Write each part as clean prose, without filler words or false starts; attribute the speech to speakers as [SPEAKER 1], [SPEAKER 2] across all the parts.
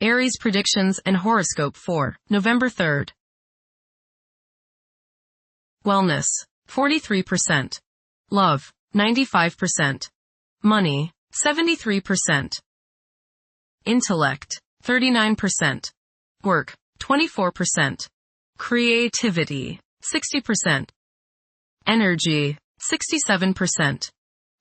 [SPEAKER 1] Aries predictions and horoscope for November 3rd. Wellness, 43%. Love, 95%. Money, 73%. Intellect, 39%. Work, 24%. Creativity, 60%. Energy, 67%.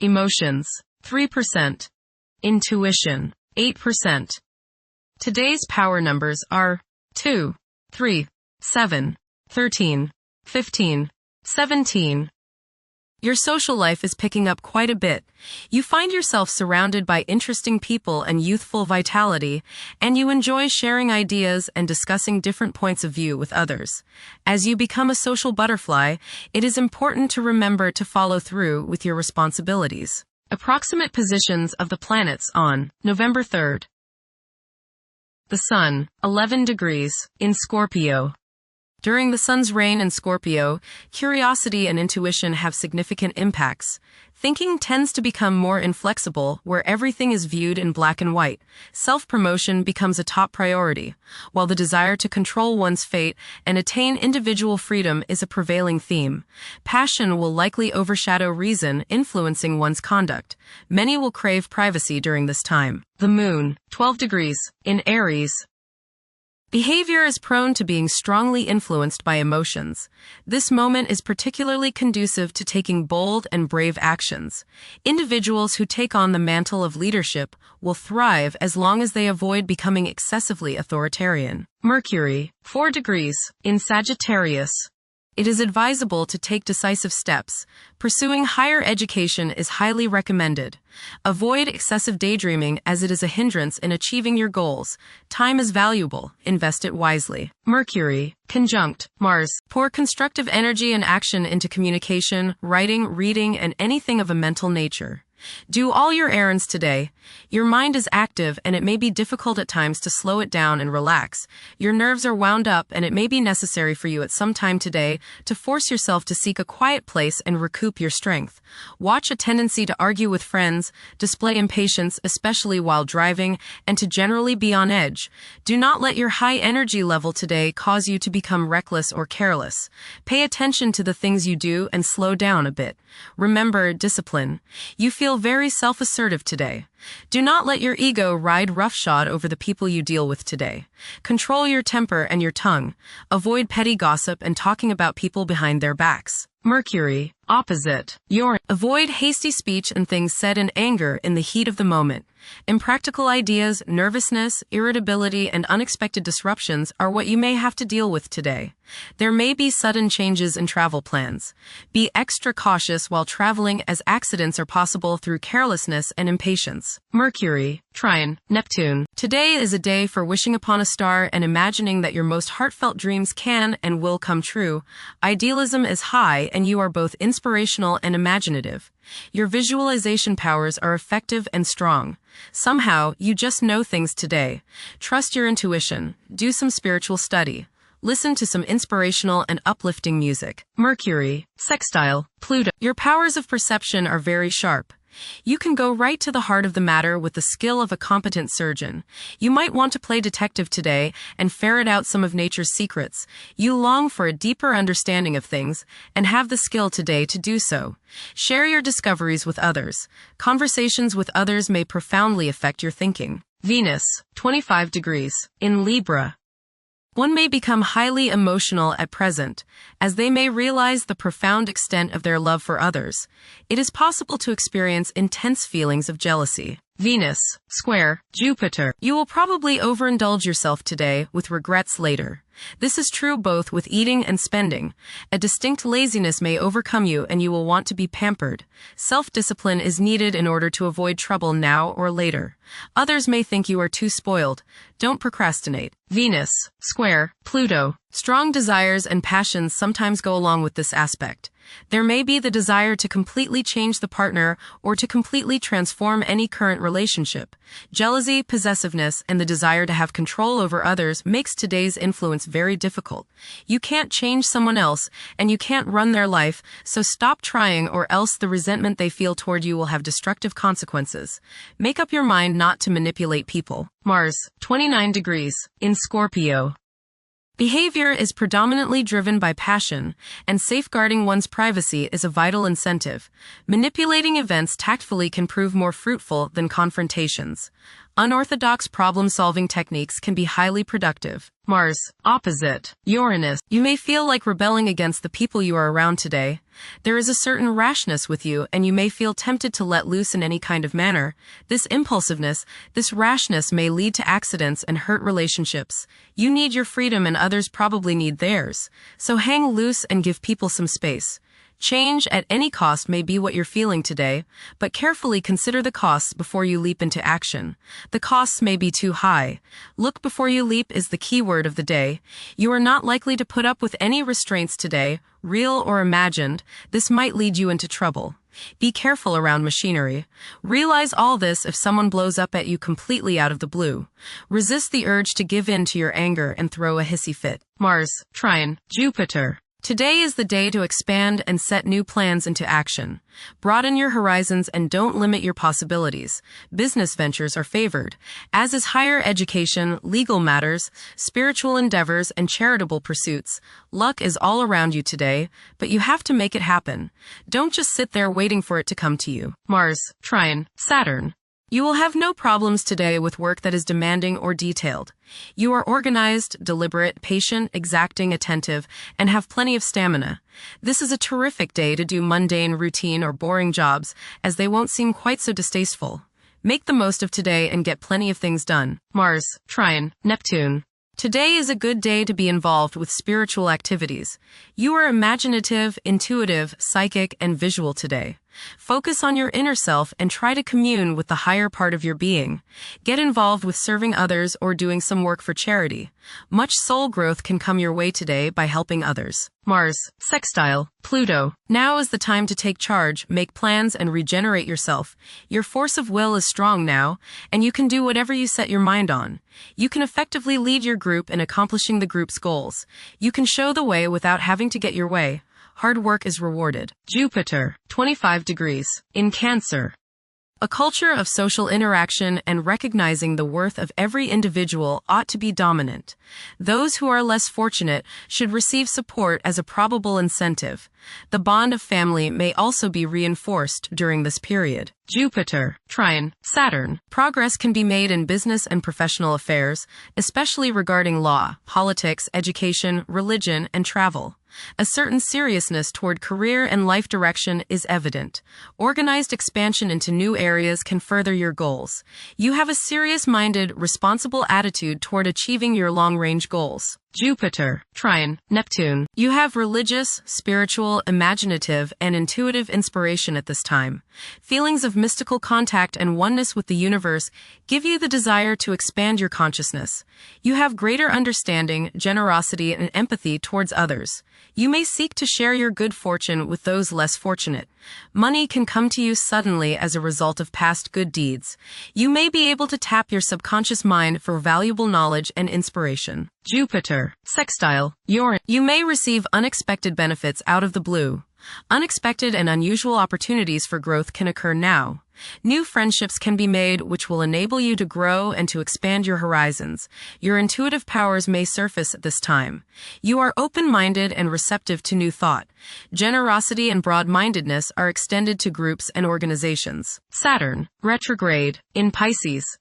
[SPEAKER 1] Emotions, 3%. Intuition, 8%. Today's power numbers are 2, 3, 7, 13, 15, 17. Your social life is picking up quite a bit. You find yourself surrounded by interesting people and youthful vitality, and you enjoy sharing ideas and discussing different points of view with others. As you become a social butterfly, it is important to remember to follow through with your responsibilities. Approximate positions of the planets on November 3rd. The Sun, 11 degrees, in Scorpio. During the Sun's reign in Scorpio, curiosity and intuition have significant impacts. Thinking tends to become more inflexible, where everything is viewed in black and white. Self-promotion becomes a top priority, while the desire to control one's fate and attain individual freedom is a prevailing theme. Passion will likely overshadow reason, influencing one's conduct. Many will crave privacy during this time. The Moon, 12 degrees, in Aries. Behavior is prone to being strongly influenced by emotions. This moment is particularly conducive to taking bold and brave actions. Individuals who take on the mantle of leadership will thrive as long as they avoid becoming excessively authoritarian. Mercury, 4 degrees, in Sagittarius. It is advisable to take decisive steps. Pursuing higher education is highly recommended. Avoid excessive daydreaming as it is a hindrance in achieving your goals. Time is valuable. Invest it wisely. Mercury, conjunct Mars. Pour constructive energy and action into communication, writing, reading, and anything of a mental nature. Do all your errands today. Your mind is active and it may be difficult at times to slow it down and relax. Your nerves are wound up and it may be necessary for you at some time today to force yourself to seek a quiet place and recoup your strength. Watch a tendency to argue with friends, display impatience, especially while driving, and to generally be on edge. Do not let your high energy level today cause you to become reckless or careless. Pay attention to the things you do and slow down a bit. Remember discipline. You feel very self-assertive today. Do not let your ego ride roughshod over the people you deal with today. Control your temper and your tongue. Avoid petty gossip and talking about people behind their backs. Mercury, opposite Uranus. Avoid hasty speech and things said in anger in the heat of the moment. Impractical ideas, nervousness, irritability, and unexpected disruptions are what you may have to deal with today. There may be sudden changes in travel plans. Be extra cautious while traveling as accidents are possible through carelessness and impatience. Mercury, trine Neptune. Today is a day for wishing upon a star and imagining that your most heartfelt dreams can and will come true. Idealism is high and you are both inspirational and imaginative. Your visualization powers are effective and strong. Somehow, you just know things today. Trust your intuition. Do some spiritual study. Listen to some inspirational and uplifting music. Mercury, sextile Pluto. Your powers of perception are very sharp. You can go right to the heart of the matter with the skill of a competent surgeon. You might want to play detective today and ferret out some of nature's secrets. You long for a deeper understanding of things and have the skill today to do so. Share your discoveries with others. Conversations with others may profoundly affect your thinking. Venus, 25 degrees, in Libra. One may become highly emotional at present, as they may realize the profound extent of their love for others. It is possible to experience intense feelings of jealousy. Venus, square Jupiter. You will probably overindulge yourself today with regrets later. This is true both with eating and spending. A distinct laziness may overcome you and you will want to be pampered. Self-discipline is needed in order to avoid trouble now or later. Others may think you are too spoiled. Don't procrastinate. Venus, square Pluto. Strong desires and passions sometimes go along with this aspect. There may be the desire to completely change the partner or to completely transform any current relationship. Jealousy, possessiveness, and the desire to have control over others makes today's influence very difficult. You can't change someone else, and you can't run their life, so stop trying or else the resentment they feel toward you will have destructive consequences. Make up your mind not to manipulate people. Mars, 29 degrees, in Scorpio. Behavior is predominantly driven by passion, and safeguarding one's privacy is a vital incentive. Manipulating events tactfully can prove more fruitful than confrontations. Unorthodox problem-solving techniques can be highly productive. Mars, opposite, Uranus. You may feel like rebelling against the people you are around today. There is a certain rashness with you, and you may feel tempted to let loose in any kind of manner. This impulsiveness, this rashness may lead to accidents and hurt relationships. You need your freedom and others probably need theirs. So hang loose and give people some space. Change at any cost may be what you're feeling today, but carefully consider the costs before you leap into action. The costs may be too high. Look before you leap is the key word of the day. You are not likely to put up with any restraints today, real or imagined. This might lead you into trouble. Be careful around machinery. Realize all this if someone blows up at you completely out of the blue. Resist the urge to give in to your anger and throw a hissy fit. Mars, trine, Jupiter. Today is the day to expand and set new plans into action. Broaden your horizons and don't limit your possibilities. Business ventures are favored, as is higher education, legal matters, spiritual endeavors, and charitable pursuits. Luck is all around you today, but you have to make it happen. Don't just sit there waiting for it to come to you. Mars, trine, Saturn. You will have no problems today with work that is demanding or detailed. You are organized, deliberate, patient, exacting, attentive, and have plenty of stamina. This is a terrific day to do mundane, routine, or boring jobs, as they won't seem quite so distasteful. Make the most of today and get plenty of things done. Mars, trine, Neptune. Today is a good day to be involved with spiritual activities. You are imaginative, intuitive, psychic, and visual today. Focus on your inner self and try to commune with the higher part of your being. Get involved with serving others or doing some work for charity. Much soul growth can come your way today by helping others. Mars, sextile, Pluto. Now is the time to take charge, make plans, and regenerate yourself. Your force of will is strong now, and you can do whatever you set your mind on. You can effectively lead your group in accomplishing the group's goals. You can show the way without having to get your way. Hard work is rewarded. Jupiter, 25 degrees, in Cancer. A culture of social interaction and recognizing the worth of every individual ought to be dominant. Those who are less fortunate should receive support as a probable incentive. The bond of family may also be reinforced during this period. Jupiter, trine, Saturn. Progress can be made in business and professional affairs, especially regarding law, politics, education, religion, and travel. A certain seriousness toward career and life direction is evident. Organized expansion into new areas can further your goals. You have a serious-minded, responsible attitude toward achieving your long-range goals. Jupiter, trine, Neptune. You have religious, spiritual, imaginative, and intuitive inspiration at this time. Feelings of mystical contact and oneness with the universe give you the desire to expand your consciousness. You have greater understanding, generosity, and empathy towards others. You may seek to share your good fortune with those less fortunate. Money can come to you suddenly as a result of past good deeds. You may be able to tap your subconscious mind for valuable knowledge and inspiration. Jupiter, sextile, Uranus. You may receive unexpected benefits out of the blue. Unexpected and unusual opportunities for growth can occur now. New friendships can be made which will enable you to grow and to expand your horizons. Your intuitive powers may surface at this time. You are open-minded and receptive to new thought. Generosity and broad-mindedness are extended to groups and organizations. Saturn, retrograde, in Pisces.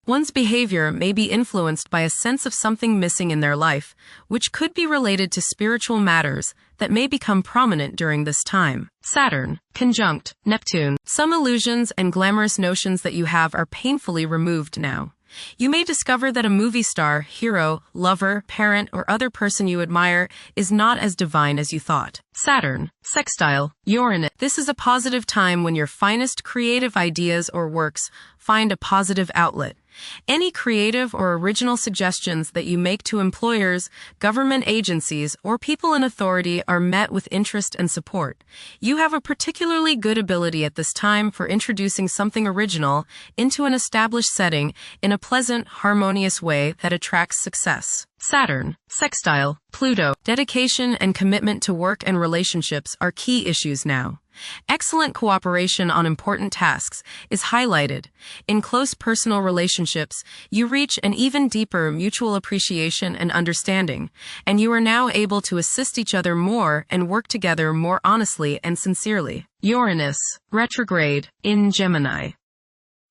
[SPEAKER 1] One's behavior may be influenced by a sense of something missing in their life, which could be related to spiritual matters that may become prominent during this time. Saturn, conjunct Neptune. Some illusions and glamorous notions that you have are painfully removed now. You may discover that a movie star, hero, lover, parent, or other person you admire is not as divine as you thought. Saturn, sextile, Uranus. This is a positive time when your finest creative ideas or works find a positive outlet. Any creative or original suggestions that you make to employers, government agencies, or people in authority are met with interest and support. You have a particularly good ability at this time for introducing something original into an established setting in a pleasant, harmonious way that attracts success. Saturn, sextile, Pluto. Dedication and commitment to work and relationships are key issues now. Excellent cooperation on important tasks is highlighted. In close personal relationships, you reach an even deeper mutual appreciation and understanding, and you are now able to assist each other more and work together more honestly and sincerely. Uranus, retrograde, in Gemini.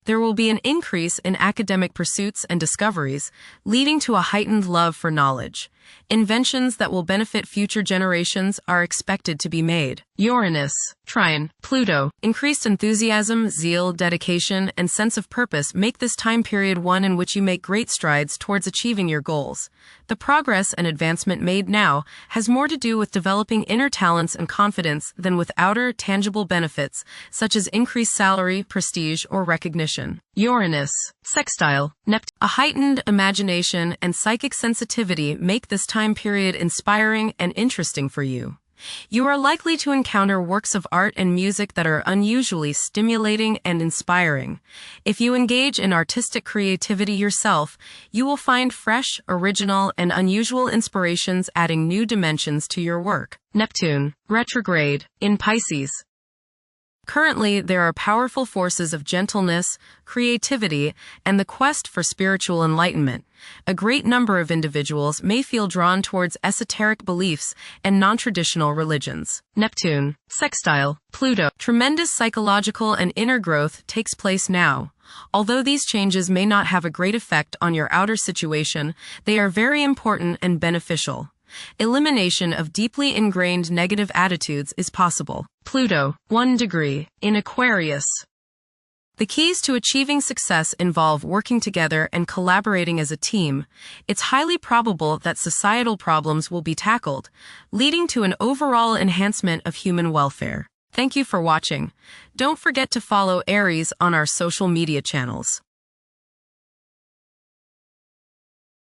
[SPEAKER 1] There will be an increase in academic pursuits and discoveries, leading to a heightened love for knowledge. Inventions that will benefit future generations are expected to be made. Uranus, trine, Pluto. Increased enthusiasm, zeal, dedication, and sense of purpose make this time period one in which you make great strides towards achieving your goals. The progress and advancement made now has more to do with developing inner talents and confidence than with outer, tangible benefits, such as increased salary, prestige, or recognition. Uranus, sextile, Neptune. A heightened imagination and psychic sensitivity make this time period inspiring and interesting for you. You are likely to encounter works of art and music that are unusually stimulating and inspiring. If you engage in artistic creativity yourself, you will find fresh, original, and unusual inspirations adding new dimensions to your work. Neptune, retrograde, in Pisces. Currently, there are powerful forces of gentleness, creativity, and the quest for spiritual enlightenment. A great number of individuals may feel drawn towards esoteric beliefs and non-traditional religions. Neptune, sextile, Pluto. Tremendous psychological and inner growth takes place now. Although these changes may not have a great effect on your outer situation, they are very important and beneficial. Elimination of deeply ingrained negative attitudes is possible. Pluto, 1 degree, in Aquarius. The keys to achieving success involve working together and collaborating as a team. It's highly probable that societal problems will be tackled, leading to an overall enhancement of human welfare. Thank you for watching. Don't forget to follow Aries on our social media channels.